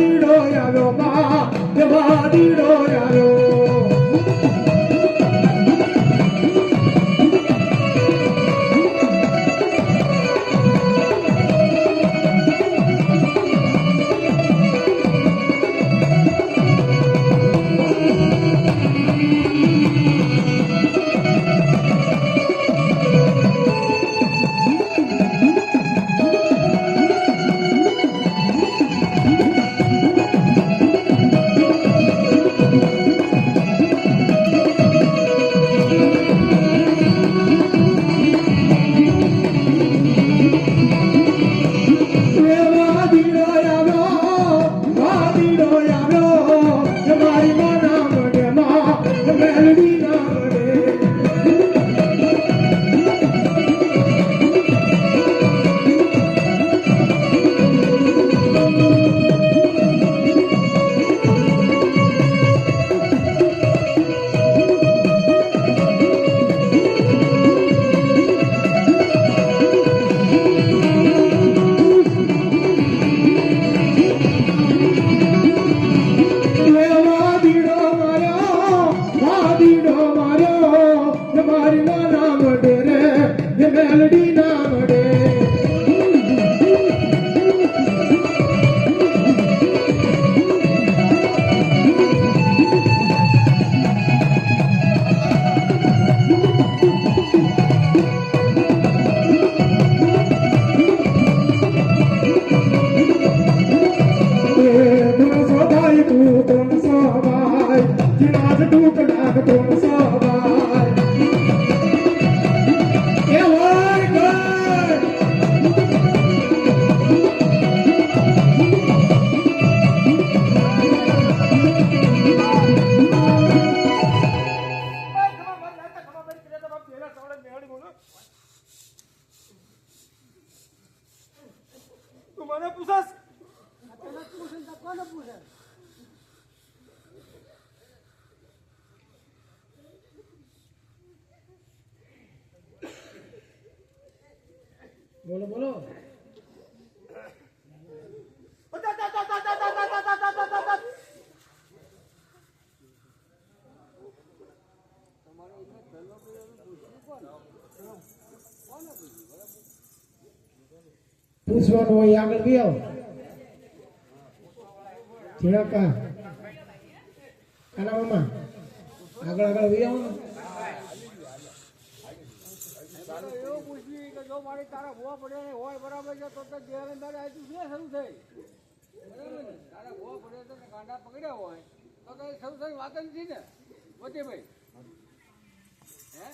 વાદીડો આવ્યો માં વાદીડો આવ્યો બોલો બોલો પૂછવાનું હોય આગળ બી આવો ઝીણકા કાના મામા આગળ આગળ બી આવો મારી તારા ભૂવા પડ્યા ને હોય બરાબર છે તો જેલ અંદર આવી બે શરૂ થઈ બરાબર ને તારા ભૂવા પડ્યા તો કાંડા પકડ્યા હોય તો કઈ શરૂ થઈ વાત નથી ને વચ્ચે ભાઈ હે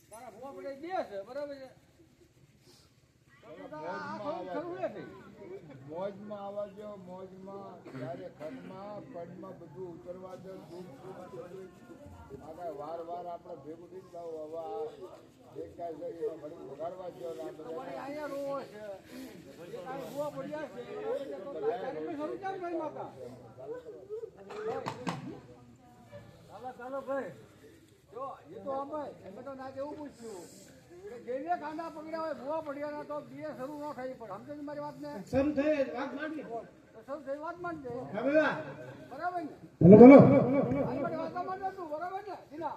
તારા ભૂવા પડ્યા બે છે બરાબર છે મોજમાં આવવા દો મોજમાં જ્યારે ઘરમાં પગમાં બધું ઉતરવા દો આગળ વાર વાર આપણે ભેગું થઈ જાવ હવે દેખાય છે ઘડી વગાડવા દો અહીંયા રોવો છે પડ્યા છે ચાલો ભાઈ જો એ તો અમે એમ તો ના એવું પૂછ્યું જેને કાંડા પકડ્યા હોય ભૂવા પડ્યા ના તો બે શરૂ ન થઈ પડે સમજો મારી વાત ને શરૂ થઈ વાત માંડી શરૂ થઈ વાત માંડજે બરાબર ને બોલો બોલો વાત માંડે તું બરાબર ને જીના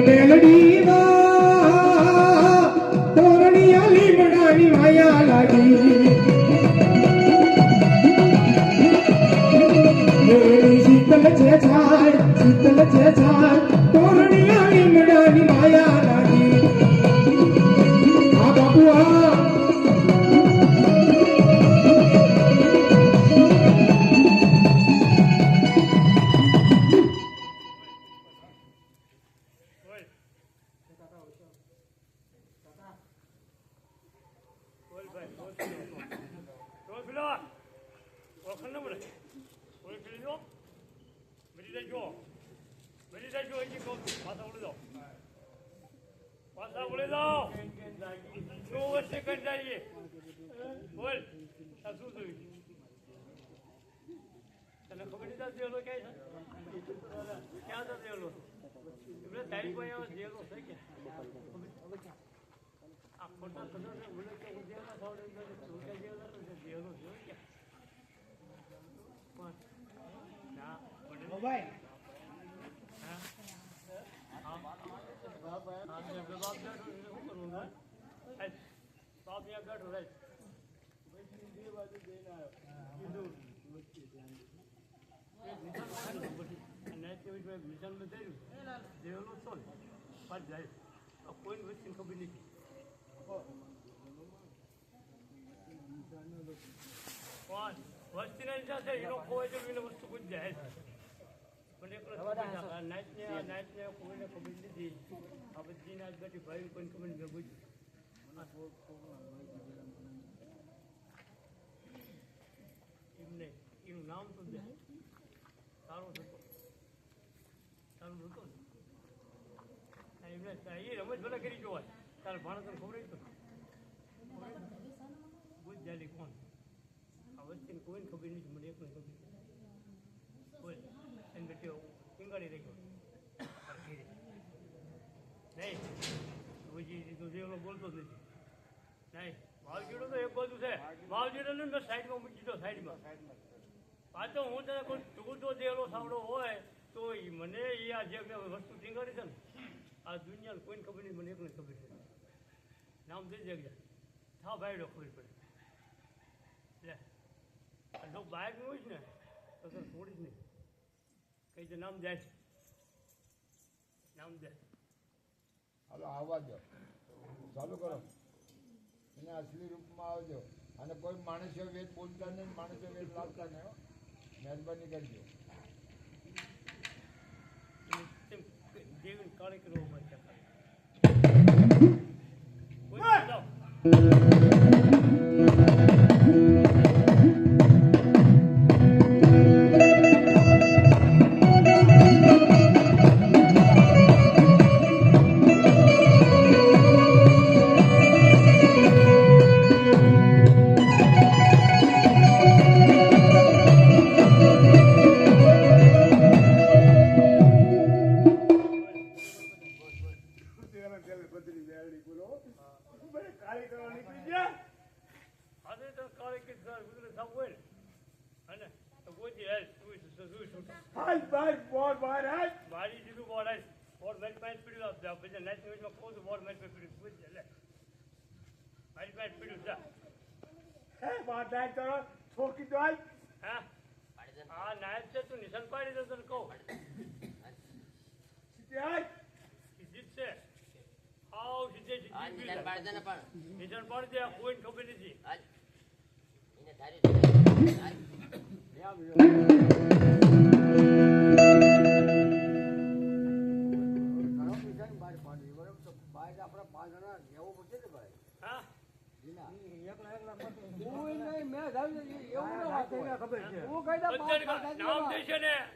મેલડી માં તોરણિયા લીમડાની માયા લાગી મેળી શીતલ છે છાય તોરણિયા લીમડાની માયા લાગી આ બાપુ આ નામ તો દે સારું થતો એમને એ રમત ભલે કરી જોવાય તારે ભાણ તને ખબર તો ભૂજ જાલી કોણ આ વચ્ચે કોઈને ખબર નથી મને એકને ખબર બોલ એને બેઠો ટીંગાડી રહી ગયો નહીં ભૂજી તું જે બોલતો જ નથી નહીં માવજીડો તો એક બાજુ છે માવજીડોને મેં સાઈડમાં મૂકી દીધો સાઈડમાં પાછો હું તને કોઈ ટૂંકો દેલો સાંભળો હોય તો મને એ આ જે વસ્તુ ટીંગાડી છે ને આ દુનિયાને કોઈને ખબર નહીં મને એકને ખબર છે નામ દઈ જગ્યા થા ભાઈડો ખબર પડે એટલે જો બાઇકનું હોય ને તો તને છોડીશ નહીં કઈ તો નામ જાય નામ જાય હાલો આવવા દો ચાલુ કરો એને અસલી રૂપમાં આવજો અને કોઈ માણસો વેદ બોલતા નહીં માણસો વેદ લાવતા નહીં મહેરબાની કરજો દેવીને કાળી કરવો પડશે કોઈ ખબર નથી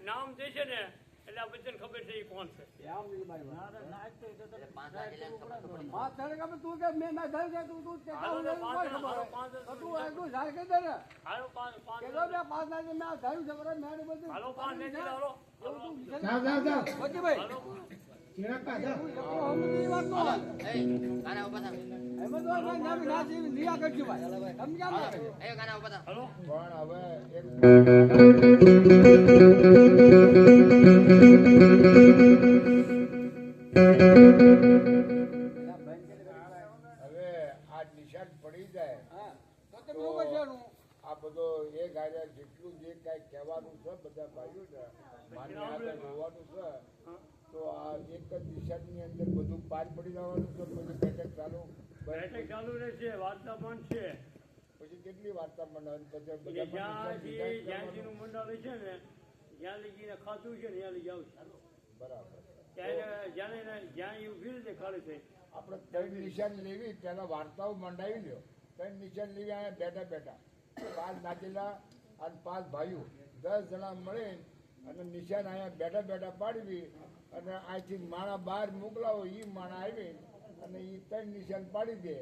નામ દેશે ને એટલે આ બચ્ચન ખબર છે એ કોણ છે પણ હવે તમે શું કરવાનું? આ બધો એ ગાય જેટલું જે કાંઈ કહેવાનું છે બધા ભાઈઓને માની આગળ જોવાનું છે તો આ એક જ દિશાની અંદર બધું પાર પડી જવાનું છે. પછી બેઠક ચાલુ રહેશે, વાર્તા પણ છે. પછી કેટલી વાર્તા મંડળ પછી એટલે જ્યાંનું મંડળ છે ને જ્યાં લગીને ખાતું છે ને ત્યાં લઈ આવશે. બરાબર. જ્યાં એવું ફીલ છે ખાલી થઈ આપણે ત્રણ નિશાન લેવી પહેલા વાર્તાઓ મંડાવી લ્યો. ત્રણ નિશાન લેવી અહીંયા બેઠા 5 નાચેલા અને 5 ભાઈઓ 10 જણા મળે અને નિશાન અહીંયા બેઠા પાડવી અને અહીંથી માણા બહાર મોકલાવો એ માણા આવી અને એ ત્રણ નિશાન પાડી દે.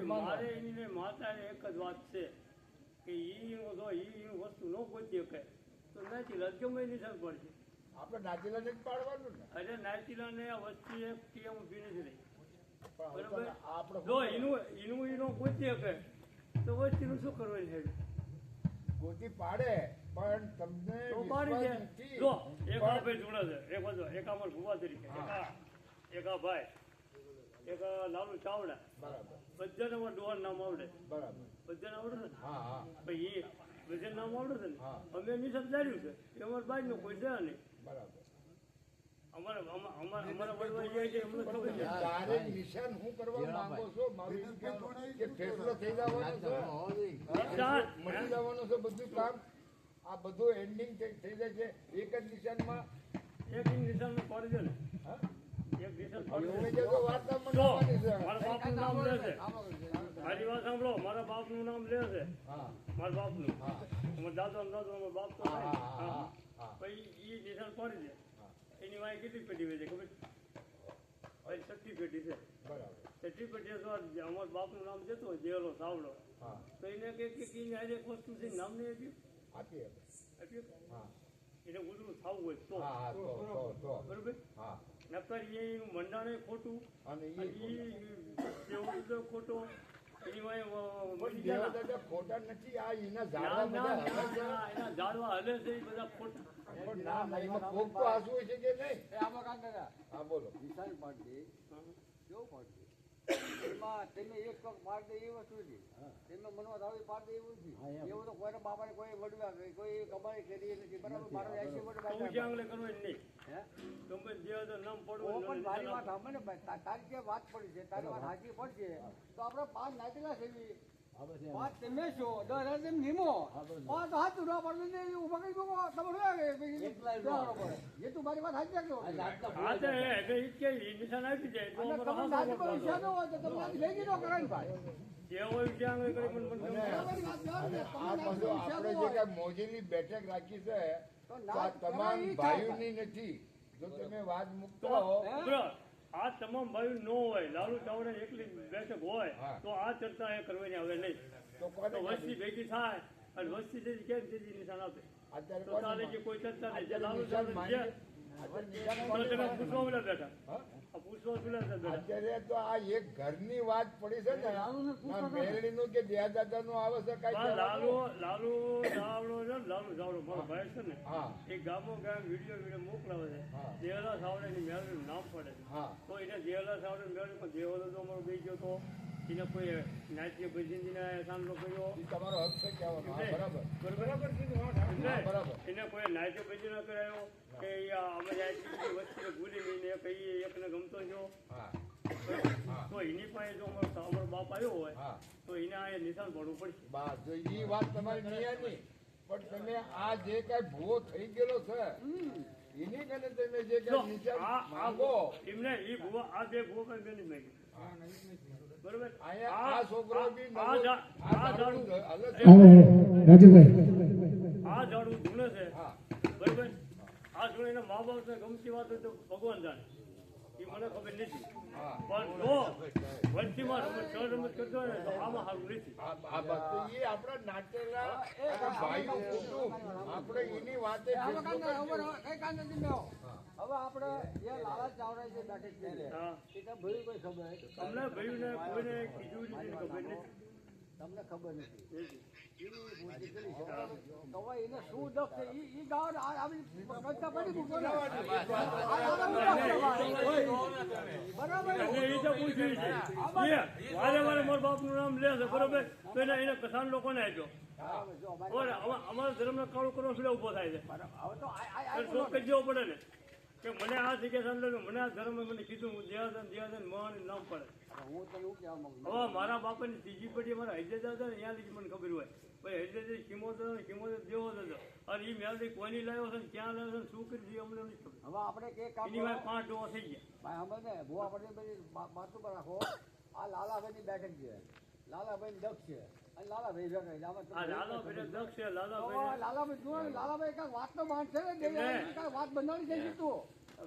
મારે એની માતાને એક જ વાત છે કે ઈ વસ્તુ ન ગોતી શકે તો નાચીલા ગમે નિશાન પડશે. આપણે નાચેલા જ પાડવાનું ને. અરે નાચીલા ને આ વસ્તી એક કેમ ઉભી નથી રહી. બરાબર. આપણે જો એનું ગોતી શકે તો વસ્તીનું શું કરવાનું છે? ગોતી પાડે પણ તમને તો પાડી દે. વિશ્વાસ નથી. જો એક આ ભાઈ જોડે છે, એક અમાર ભુવા તરીકે, એક આ ભાઈ, એક આ લાલુ ચાવડા, બરાબર બધાને અમારા ડોહાર નામ આવડે. બરાબર. બધાને આવડે છે ને? હા ભાઈ એ બધાને નામ આવડે છે ને? હા. અમે એની સમજાવ્યું છે એ અમારા બાજુનું કોઈ છે નહીં. બરાબર. અમારા વડવા જાય છે એમને ખબર છે. તારે નિશાન હું કરવા માંગો છો? મારું એવું કહેવાનું કે ફેસલો થઈ જવાનો છે, મળી જવાનું છે બધું કામ. આ બધું એન્ડિંગ થઈ જાય છે એક જ નિશાનમાં. એક નિશાન પડી દે ને. હા? એક નિશાન એવું પડી નહીં કે વાર્તા મંડાવવાની છે. મારા બાપનું નામ લે છે. મારી વાત સાંભળો, મારા બાપનું નામ લે છે. હા મારા બાપનું, હા અમારા દાદા અમારા બાપ તો હા હા હા. પછી એ નિશાન પડી દે. એની વાય કેટલી પેટી હોય છે ખબર? ભાઈ 60 પેટી છે. બરાબર. 60 પેટી તો અમારા બાપનું નામ જતો હોય જેલો સાવડો, હા તો એને કે એક વસ્તુ છે નામ નહીં આપ્યું. આપીએ. આપ્યું હા એને ઉજળું થવું હોય તો. હા હા તો બરોબર. હા. નકર એનું મંડાણે ખોટું અને એ ખોટો એની વાય પણ દેવા દાદા ખોટા નથી. આ એના ના, ઝાડવા ના, બધા હલે છે. ના, એના ઝાડવા હલે છે એ બધા ખોટા. પણ ના એમાં કોક તો આંસુ હોય છે કે નહીં? એ આમાં કાંઈ દાદા હા બોલો. નિશાન પાડજે કેવું પાડજે એમાં તમે એક પગ પાડ દે એ વસ્તુ નથી. તમે મનમાં આવી પાડ દે એવું નથી. એવું તો કોઈને બાપાને કોઈ વડવા કોઈ કમાઈ કરી નથી. બરાબર. મારો 80 વર્ષ તો બાકી. ઉજાંગલે કરવું જ નહીં. હે ગમે જે હોય તો નામ ઓ પડવું પણ મારી વાત સાંભળે ને ભાઈ. તારી જે વાત પડી છે તારી વાત સાચી પડશે તો આપણે 5 નાચેલા છે. 5 તમે છો 10 તેમ નીમો 5 હાથ ઉડા પડે ને ઉભા કરી દો તમે એ તું મારી વાત સાચી રાખજો. હા તો એ કે નિશાન આપી જાય તો અને અમારો તમે નાચી કોઈ ઈચ્છા ન હોય તો તમે આજ ભેગી ન કરાય ને ભાઈ. જે હોય ઉજાંગલે કરી પણ બરાબરની વાત જવાબ દે. તમે આ નાચી બધું ઈચ્છા ન આપણે જે હોય કાંઈ મોજીની બેઠક રાખી છે તો તો આ નાચ તમામ કરાય ઈ ભાઈઓની નથી. જો તમે વાત મૂકતા હો બરાબર. આ તમામ ભાઈ ન હોય, લાલુ ચાવડા એકલી બેઠક હોય હા. તો આ ચર્ચા એ કરવાની આવે નહીં. તો કોને તો વસ્તી ભેગી થાય અને વસ્તી તેથી કેમ તેથી નિશાન આપે અત્યારે તો કોને ચાલે કે કોઈ ચર્ચા નહીં. જે અત્યારે લાલુ નિશાન ચાવડા માની- જે અત્યારે નિશાન તો કોને તમે માની? પૂછવા મળ્યા બેઠા. હા? આ પૂછવા મળ્યા બેઠા. અત્યારે તો આ એક ઘરની વાત પડી છે ને આ મેરડીનું કે દેહદાદાનું આવે છે કાંઈ લાલુ કહેવાનું? ચાવડો મારો ભાઈ છે ને હા એ ગામો ગામ વિડીયો મોકલાવે છે. હા. દેવલા સાવડાની મેળવીનું નામ પડે છે. હા તો એને દેવલા સાવડાની મેળવીમાં દેવલો તો અમારો ગઈ ગયો તો એને કોઈ નાટ્ય ભજનજીને સાંભળો કર્યો. એ તમારો હક છે કહેવાનો. હા બરાબર. એટલે બરાબર. એને કોઈ નાટ્ય ભજન કરાયો કે અમે વસ્તી ભૂલી ગઈને કઈ એકને ગમતો છો હા તો એની પાસે જો અમારો બાપ આવ્યો હોય હા તો એને આ નિશાન ભરવું પડશે. બસ જો એ વાત તમારી નિયાની પણ તમે આ જે કાંઈ ભૂવો થઈ ગયેલો છે એની કને તમે જે જો કાંઈ નિશાન આ માંગો એમને એ ભૂવા આ બે ભૂવા કઈ બેની માંગી. બરોબર. અહીંયા આ છોકરો બી નવો- આ આ ઝાડુ ઝાડુ અલગ હાલો રાજુભાઈ. આ ઝાડુ ધૂણે છે. હા બરોબર. આ જોડે એના મા બાપને ગમતી વાત હોય તો ભગવાન જાણે એ મને ખબર નથી. હા પણ જો વસ્તીમાં રમત કરતો હોય ને તો આમાં સારું નથી. આ બધું એ આપણા નાચેલા અને ભાઈઓ કુટુંબ આપણે એની વાતે આમાં કાંઈ જેટલું ના, કરજો. કઈ કાંઈ નથી મેળવો. હવે આપણે જે લાલા ચાવડા જે બેઠક છે હા. એ તો ભયું કોઈ ખબર અમને ભાઈને કોઈને કીધું નથી ને ખબર નથી. તમને ખબર નથી તો હવે એને શું દખ છે ઈ ગાવ આવી કચ્છા પડી મૂકો ને બરાબર એટલે એ તો પૂછ્યું છે વારે વારે મારા બાપનું નામ લે છે બરોબર તો એને કસાન લોકોને આપ્યો અમારા ધર્મને કાળું કરો એટલે ઉભો થાય છે હવે તો શોખ કરી દેવો પડે ને કે મને આ જગ્યા સાંભળે મને આ ધર્મ મને કીધું હું જ્યાં મહાન નામ પડે હું તને શું કહેવા માંગુ હવે મારા બાપાની ત્રીજી પેઢી મારા હૈદરાબાદ હતા ને ત્યાં લગી મને ખબર હોય ભાઈ હૈદરાબાદ કિંમત દેવો હતો અને એ મેલથી કોઈની લાવ્યો છે ને ક્યાં લાવ્યો છે શું કરી દીધું અમને નથી ખબર હવે આપણે કે કામ એની વાત 5 ડોવા થઈ ગયા ભાઈ અમે ને ભૂવા પડી બધી માથું પર રાખો આ લાલાભાઈની બેઠક છે લાલાભાઈ દક્ષ છે અને લાલાભાઈ ભેગા છે. આમાં આ લાલાભાઈ દક્ષ છે તો લાલાભાઈ લાલાભાઈ જુઓ ને, લાલાભાઈ કાંઈક વાત તો માનશે ને દેવેરાની કાંઈક વાત બંધાણી છે જીતું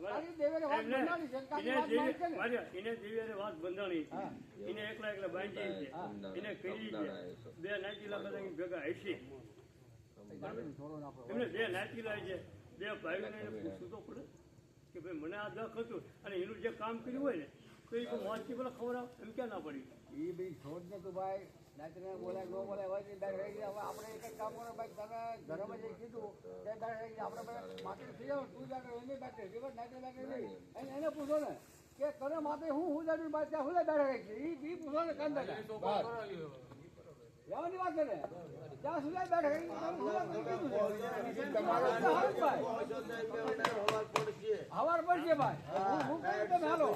તારી દેવેરે વાત બંધાણી છે કાંઈક વાત માનશે ને એને જેવી વાત બંધાણી હા. એને એકલા બાંધી છે એને કરી છે 2 નાચી લાખ ભેગા હશે થોડો ના પડો. એમને 2 નાચી લાવી છે 2 ભાઈઓને એને પૂછવું તો પડે કે ભાઈ મને આ દખ હતું અને એનું જે કામ કર્યું હોય ને તો એ મોજથી પેલા ખબર આવે એમ ક્યાં ના પડી એ બી છોડ ને તું ભાઈ નાચને બોલાય ન બોલાય હોય ને બેઠ રહી ગયા. હવે આપણે એક જ કામ કરો ભાઈ તને ઘરમાં જે કીધું તે બેઠ રહી ગયા. આપણે ભાઈ માથે થઈ જાવ તું જાગે એને બેઠે જીવન નાચે બેઠે નહીં એને પૂછો ને કે તને માથે હું જાડું ભાઈ ત્યાં હું બેઠ રહી છે એ પૂછો ને કાંદા જવાની વાત છે ને ત્યાં સુધી બેઠ રહી હવાર પડશે ભાઈ હું કહું તમે હાલો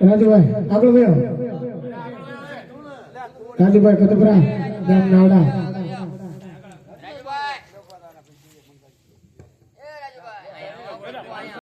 રાજુભાઈ આગળ વયો રાજુભાઈ કતપરા ગામ નાવડા